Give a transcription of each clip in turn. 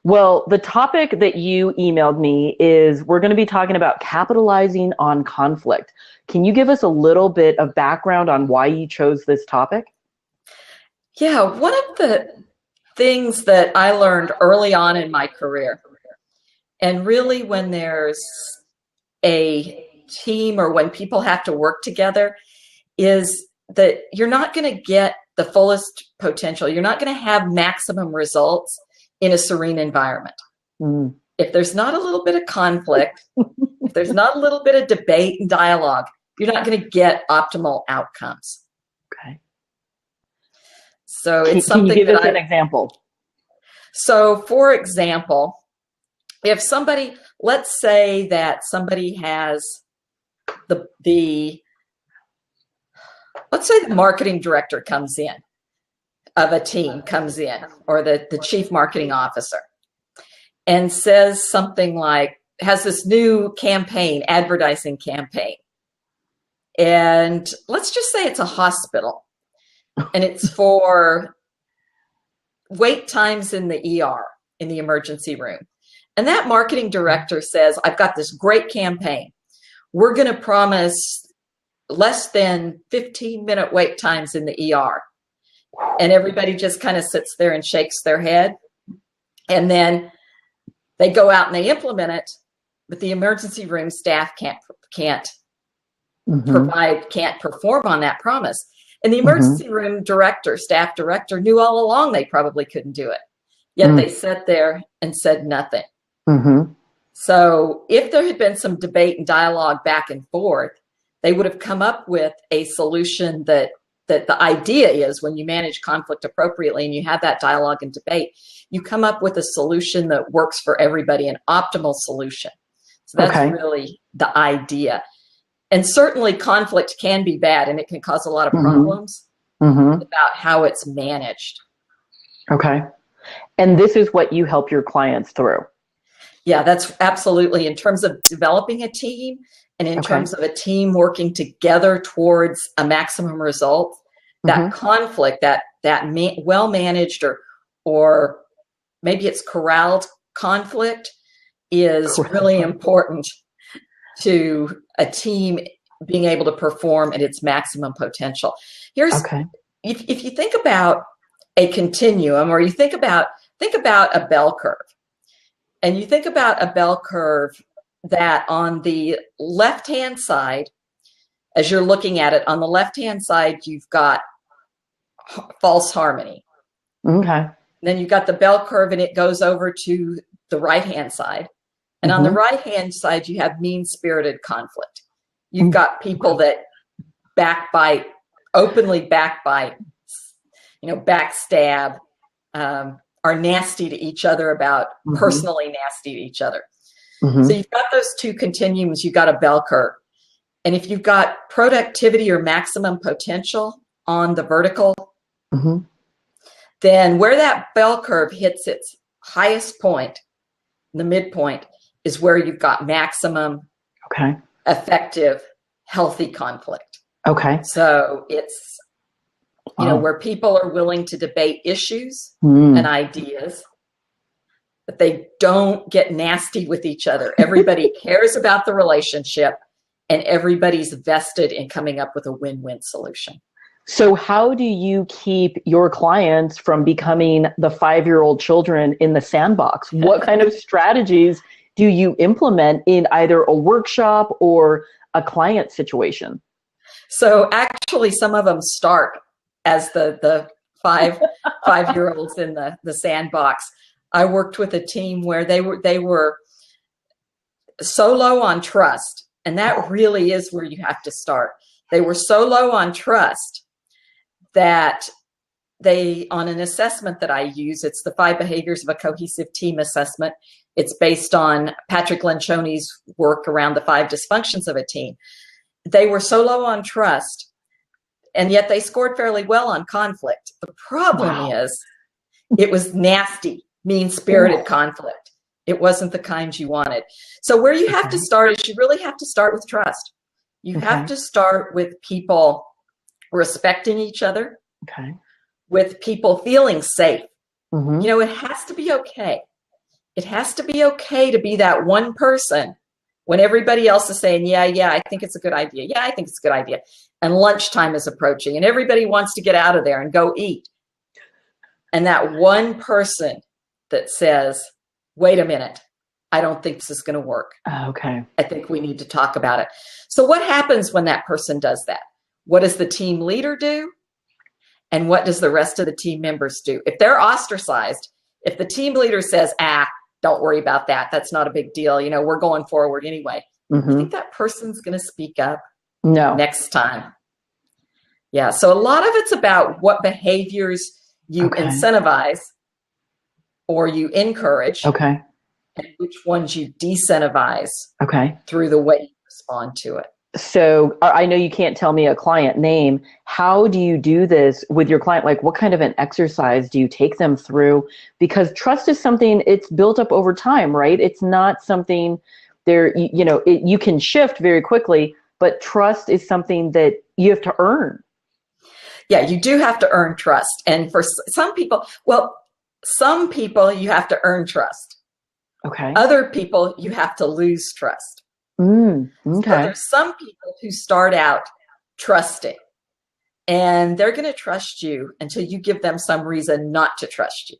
Well, the topic that you emailed me is we're going to be talking about capitalizing on conflict. Can you give us a little bit of background on why you chose this topic? Yeah, one of the things that I learned early on in my career, and really when there's a team or when people have to work together, is that you're not going to get the fullest potential. You're not going to have maximum results in a serene environment. Mm, If there's not a little bit of conflict, if there's not a little bit of debate and dialogue, you're not going to get optimal outcomes. okay. So Can, it's can you something give that us an example? so for example, if somebody, let's say that somebody has the let's say the marketing director comes in of a team comes in, or the chief marketing officer, and says something like, has this new campaign, advertising campaign. And let's just say it's a hospital and it's for wait times in the ER, in the emergency room. And that marketing director says, I've got this great campaign. We're going to promise less than 15-minute wait times in the ER. And everybody just kind of sits there and shakes their head. And then they go out and they implement it, but the emergency room staff can't Mm-hmm. can't perform on that promise. And the Mm-hmm. emergency room director, staff director, knew all along they probably couldn't do it. Yet they sat there and said nothing. Mm-hmm. So if there had been some debate and dialogue back and forth, they would have come up with a solution that the idea is, when you manage conflict appropriately and you have that dialogue and debate, you come up with a solution that works for everybody, an optimal solution. So that's Okay. really the idea. And certainly conflict can be bad and it can cause a lot of Mm-hmm. problems. Mm-hmm. About how it's managed. Okay. And this is what you help your clients through. Yeah, that's absolutely, in terms of developing a team and in Okay. terms of a team working together towards a maximum result. That Mm-hmm. conflict, that well managed, or maybe it's corralled conflict, is really important to a team being able to perform at its maximum potential. Okay. If you think about a continuum, or you think about a bell curve, and you think about a bell curve that on the left-hand side, as you're looking at it, on the left-hand side, you've got false harmony. Okay. Then you've got the bell curve and it goes over to the right-hand side. And on the right-hand side, you have mean-spirited conflict. You've got people that backbite, openly backbite, backstab, are nasty to each other, about personally nasty to each other. So you've got those two continuums, you've got a bell curve. And if you've got productivity or maximum potential on the vertical, then where that bell curve hits its highest point, the midpoint, is where you've got maximum effective, healthy conflict. Okay. So it's, where people are willing to debate issues Mm. and ideas, but they don't get nasty with each other. Everybody cares about the relationship and everybody's vested in coming up with a win-win solution. So how do you keep your clients from becoming the 5-year-old children in the sandbox? What kind of strategies do you implement in either a workshop or a client situation? So actually, some of them start as the 5-year-olds in the sandbox. I worked with a team where they were so low on trust, and that really is where you have to start. They were so low on trust that they, on an assessment that I use, it's the 5 behaviors of a cohesive team assessment. It's based on Patrick Lencioni's work around the 5 dysfunctions of a team. They were so low on trust, and yet they scored fairly well on conflict. The problem is it was nasty, mean-spirited conflict. It wasn't the kind you wanted. So where you have to start is you really have to start with trust. You have to start with people respecting each other, with people feeling safe. It has to be okay it has to be okay to be that one person when everybody else is saying, yeah, I think it's a good idea. Yeah, I think it's a good idea. And lunchtime is approaching and everybody wants to get out of there and go eat. And that one person that says, wait a minute, I don't think this is going to work. Okay. I think we need to talk about it. So what happens when that person does that? What does the team leader do? And what does the rest of the team members do? If they're ostracized, if the team leader says, don't worry about that, that's not a big deal, you know, we're going forward anyway. I think that person's going to speak up next time. Yeah, so a lot of it's about what behaviors you incentivize or you encourage, and which ones you disincentivize through the way you respond to it. So I know you can't tell me a client name. How do you do this with your client? Like, what kind of an exercise do you take them through? Because trust is something, it's built up over time, right? It's not something you can shift very quickly, but trust is something that you have to earn. Yeah, you do have to earn trust. And for some people, you have to earn trust. Okay. Other people, you have to lose trust. Okay. So there's some people who start out trusting, and they're going to trust you until you give them some reason not to trust you.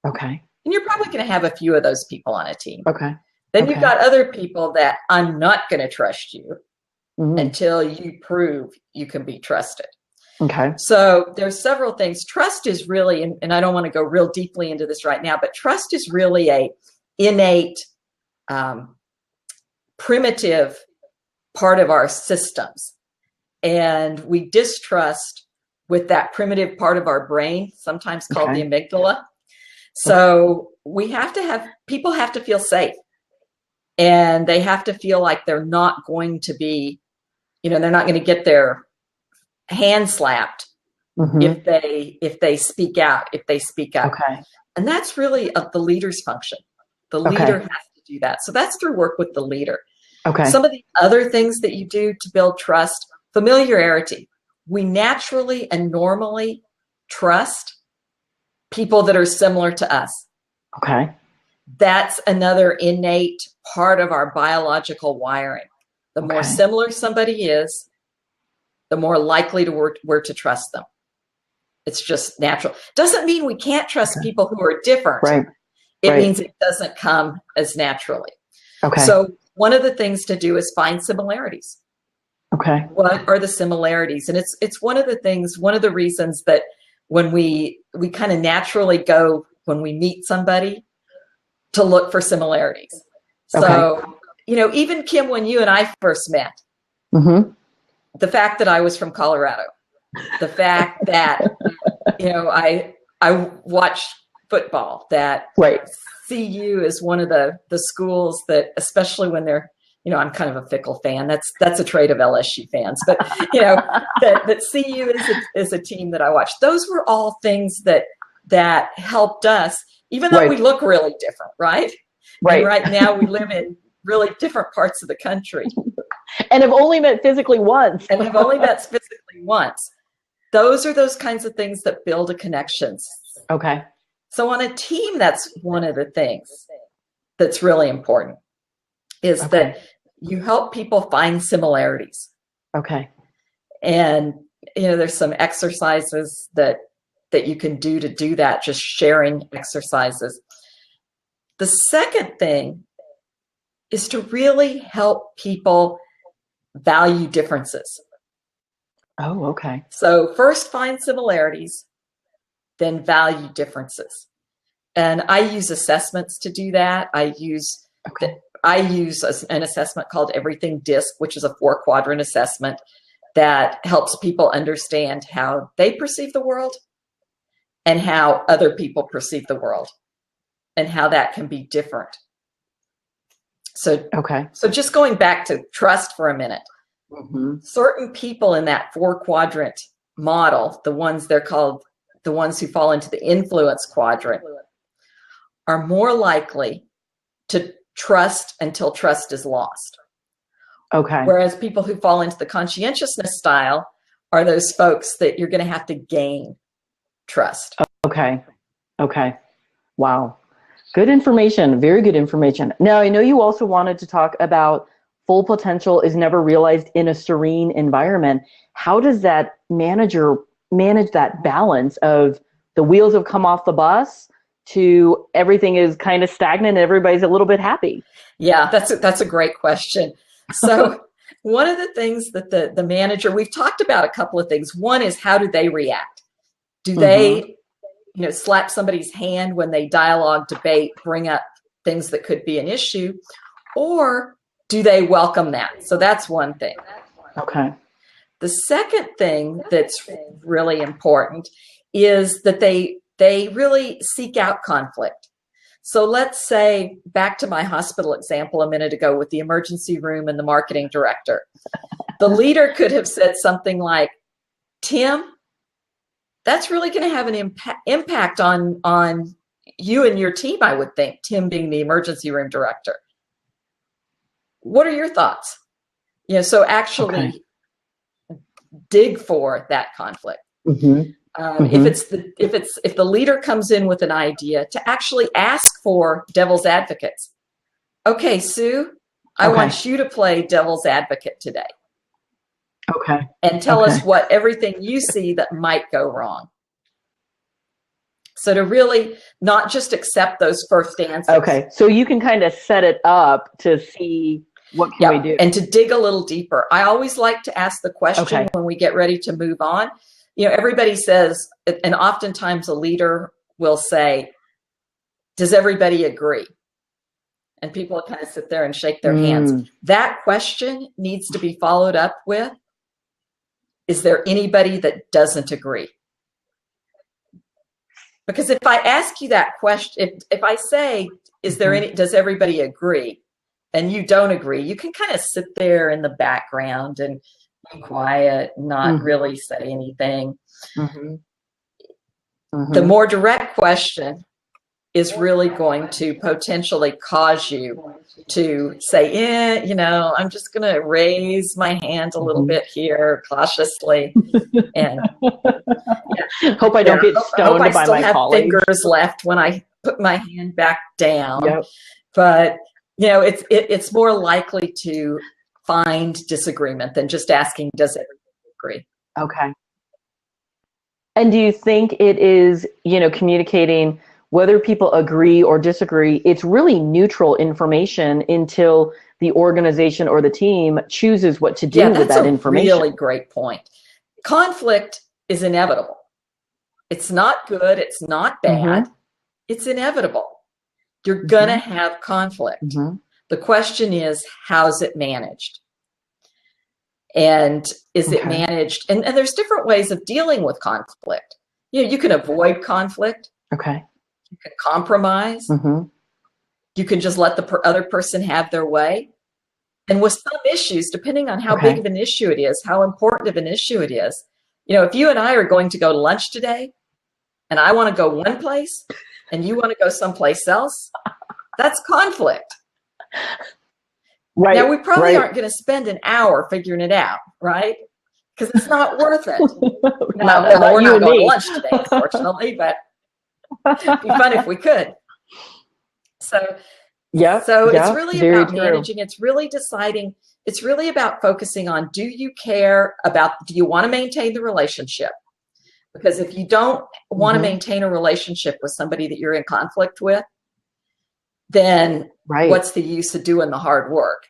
Okay. And you're probably going to have a few of those people on a team. Okay. Then you've got other people that I'm not going to trust you until you prove you can be trusted. Okay. So there's several things. Trust is really, and I don't want to go real deeply into this right now, but trust is really a innate, primitive part of our systems. And we distrust with that primitive part of our brain, sometimes called the amygdala. So people have to feel safe, and they have to feel like they're not going to be, they're not going to get their hand slapped if they speak out, Okay. And that's really the leader's function. The leader has to do that. So that's through work with the leader. Okay. Some of the other things that you do to build trust, familiarity. We naturally and normally trust people that are similar to us. Okay. That's another innate part of our biological wiring. The more similar somebody is, the more likely we're to trust them. It's just natural. Doesn't mean we can't trust people who are different. Right. It means it doesn't come as naturally. Okay. So one of the things to do is find similarities. Okay. What are the similarities? And it's one of the reasons that when we kind of naturally go when we meet somebody to look for similarities. So, even Kim, when you and I first met, the fact that I was from Colorado, the fact that, I watched football, that CU is one of the schools that, especially when they're, I'm kind of a fickle fan. That's a trait of LSU fans, but that CU is a team that I watched. Those were all things that helped us, even though we look really different, right? Right. And right now we live in really different parts of the country. And have only met physically once. Those are those kinds of things that build a connection. Okay. So on a team, that's one of the things that's really important is that you help people find similarities. Okay. And, there's some exercises that you can do to do that, just sharing exercises. The second thing is to really help people value differences. Oh, okay. So first find similarities, then value differences. And I use assessments to do that. I use an assessment called Everything DISC, which is a 4-quadrant assessment that helps people understand how they perceive the world and how other people perceive the world and how that can be different. So just going back to trust for a minute, certain people in that 4-quadrant model, they're called the ones who fall into the influence quadrant, are more likely to trust until trust is lost. Okay. Whereas people who fall into the conscientiousness style are those folks that you're going to have to gain trust. Okay. Wow. Good information. Very good information. Now, I know you also wanted to talk about full potential is never realized in a serene environment. How does that manager manage that balance of the wheels have come off the bus to everything is kind of stagnant and everybody's a little bit happy? Yeah, that's a great question. So one of the things that the manager, we've talked about a couple of things. One is, how do they react? Do they, slap somebody's hand when they dialogue, debate, bring up things that could be an issue, or do they welcome that? So that's one thing. Okay. The second thing that's really important is that they really seek out conflict. So let's say, back to my hospital example a minute ago with the emergency room and the marketing director. The leader could have said something like, Tim, that's really going to have an impact on you and your team, I would think, Tim being the emergency room director. What are your thoughts? So actually dig for that conflict. Mm-hmm. If the leader comes in with an idea, to actually ask for devil's advocates. Okay, Sue, I want you to play devil's advocate today. Okay. And tell us what everything you see that might go wrong. So to really not just accept those first answers. Okay. So you can kind of set it up to see what can we do. And to dig a little deeper. I always like to ask the question when we get ready to move on. Everybody says, and oftentimes a leader will say, does everybody agree? And people kind of sit there and shake their hands. That question needs to be followed up with, is there anybody that doesn't agree? Because if I ask you that question, if I say, does everybody agree? And you don't agree, you can kind of sit there in the background and be quiet, not really say anything. The more direct question is really going to potentially cause you to say, I'm just going to raise my hand a little bit here cautiously. And hope I don't get stoned by my colleagues. I still have fingers left when I put my hand back down. But, it's more likely to find disagreement than just asking, does everybody agree? Okay. And do you think it is, communicating whether people agree or disagree, it's really neutral information until the organization or the team chooses what to do with that information? That's a really great point. Conflict is inevitable. It's not good. It's not bad. It's inevitable. You're going to have conflict. The question is, how's it managed? And is it managed? And there's different ways of dealing with conflict. You can avoid conflict. Okay. You can compromise. You can just let the other person have their way. And with some issues, depending on how big of an issue it is, how important of an issue it is, if you and I are going to go to lunch today, and I want to go one place, and you want to go someplace else, that's conflict. Right. Now, we probably aren't going to spend an hour figuring it out, right? Because it's not worth it. We're not going to lunch today, unfortunately, but it'd be fun if we could. So it's really about managing. It's really deciding. It's really about focusing on, do you want to maintain the relationship? Because if you don't want to maintain a relationship with somebody that you're in conflict with, then what's the use of doing the hard work?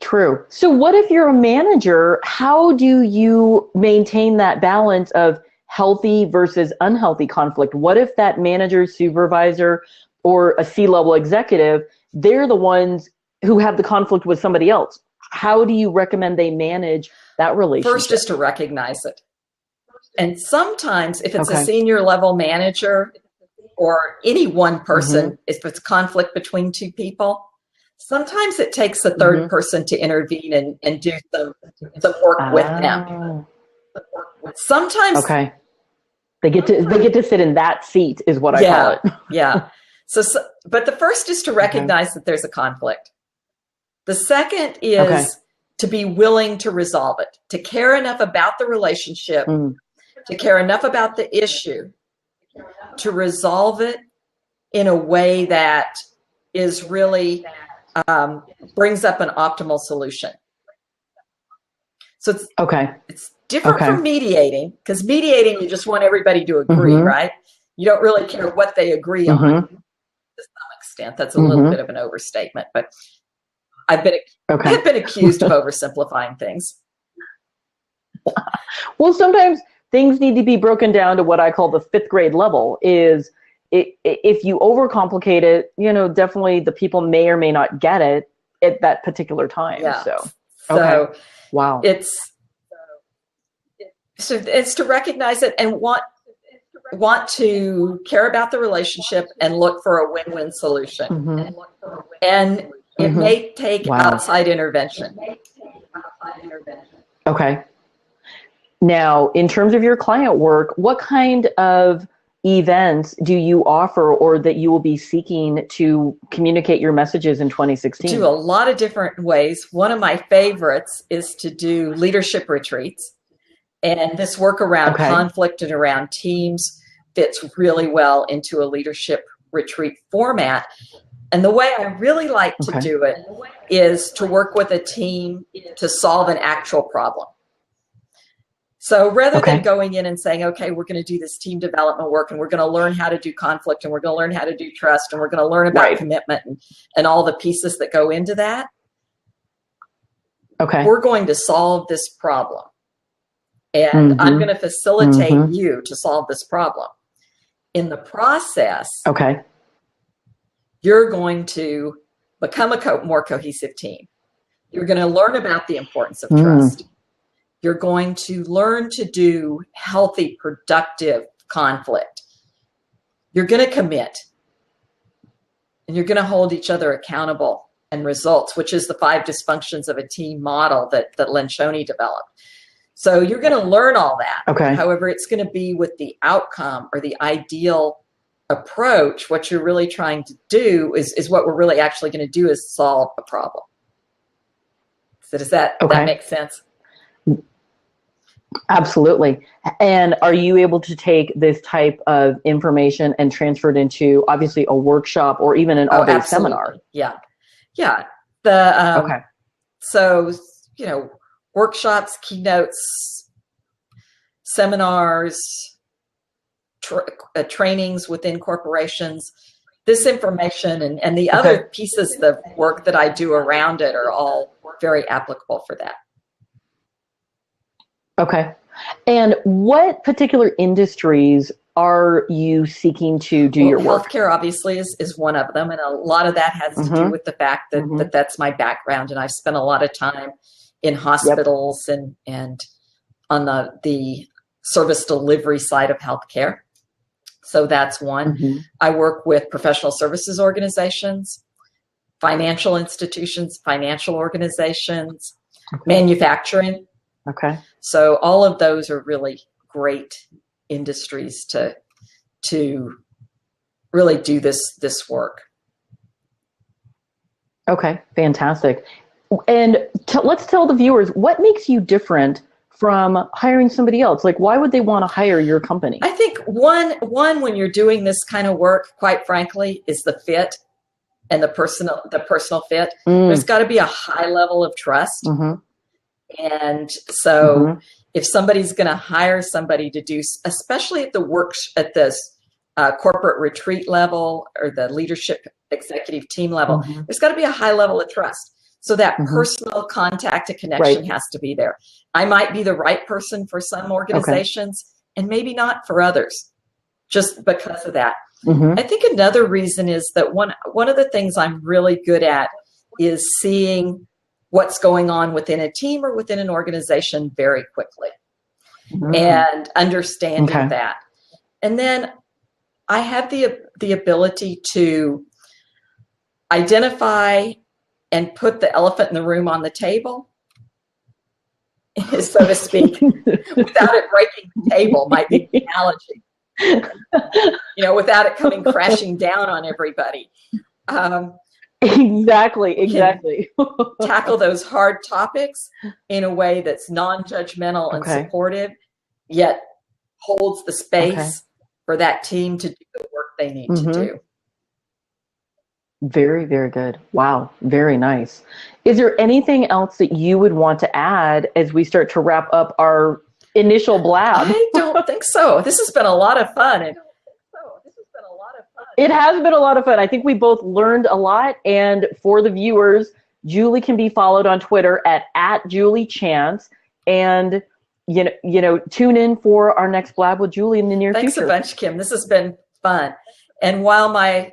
True. So what if you're a manager? How do you maintain that balance of healthy versus unhealthy conflict? What if that manager, supervisor, or a C-level executive, they're the ones who have the conflict with somebody else? How do you recommend they manage that relationship? First is to recognize it. And sometimes if it's a senior level manager or any one person, if it's conflict between two people, sometimes it takes a third person to intervene and do some work with them. Sometimes they get to sit in that seat is what I call it. So, but the first is to recognize that there's a conflict. The second is to be willing to resolve it, to care enough about the relationship, to care enough about the issue, to resolve it in a way that is really brings up an optimal solution. So it's different from mediating, because mediating, you just want everybody to agree, right? You don't really care what they agree on to some extent. That's a little bit of an overstatement, but I've been accused of oversimplifying things. Well, sometimes things need to be broken down to what I call the 5th grade level. Is if you overcomplicate it, definitely the people may or may not get it at that particular time. Yeah. So wow. It's to recognize it and want to care about the relationship and look for a win-win solution. And it may take outside intervention. Okay. Now, in terms of your client work, what kind of events do you offer or that you will be seeking to communicate your messages in 2016? Do a lot of different ways. One of my favorites is to do leadership retreats. And this work around conflict and around teams fits really well into a leadership retreat format. And the way I really like to do it is to work with a team to solve an actual problem. So rather than going in and saying, okay, we're going to do this team development work and we're going to learn how to do conflict and we're going to learn how to do trust and we're going to learn about commitment and all the pieces that go into that. We're going to solve this problem. And I'm going to facilitate you to solve this problem. In the process, you're going to become a more cohesive team. You're going to learn about the importance of trust. You're going to learn to do healthy, productive conflict. You're going to commit. And you're going to hold each other accountable and results, which is the 5 dysfunctions of a team model that Lencioni developed. So you're going to learn all that. However, it's going to be with the outcome or the ideal approach. What you're really trying to do is what we're really actually going to do is solve a problem. So does that make sense? Absolutely. And are you able to take this type of information and transfer it into obviously a workshop or even an all-day seminar? Yeah. So, workshops, keynotes, seminars, trainings within corporations, this information and the other pieces of work that I do around it are all very applicable for that. Okay. And what particular industries are you seeking to do your work? Healthcare obviously is one of them. And a lot of that has to do with the fact that that's my background. And I've spent a lot of time in hospitals and on the service delivery side of healthcare. So that's one. I work with professional services organizations, financial institutions, financial organizations, manufacturing. So all of those are really great industries to really do this work. Okay, fantastic. And let's tell the viewers, what makes you different from hiring somebody else? Like, why would they want to hire your company? I think one when you're doing this kind of work, quite frankly, is the fit and the personal fit. There's got to be a high level of trust. And so if somebody's going to hire somebody to do, especially at the corporate retreat level or the leadership executive team level, there's got to be a high level of trust. So that personal contact and connection has to be there. I might be the right person for some organizations and maybe not for others, just because of that. I think another reason is that one of the things I'm really good at is seeing what's going on within a team or within an organization very quickly and understanding that. And then I have the ability to identify and put the elephant in the room on the table, so to speak, without it breaking the table, might be the analogy. Without it coming crashing down on everybody. Exactly. Tackle those hard topics in a way that's non-judgmental and supportive, yet holds the space for that team to do the work they need to do. Very, very good. Wow. Very nice. Is there anything else that you would want to add as we start to wrap up our initial blab? I don't think so. This has been a lot of fun. It has been a lot of fun. I think we both learned a lot. And for the viewers, Julie can be followed on Twitter at Julie Chance. And tune in for our next blab with Julie in the near Thanks future. a bunch, Kim. This has been fun. And while my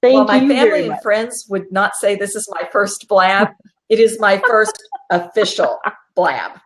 Thank you family very and much. friends would not say this is my first blab, it is my first official blab.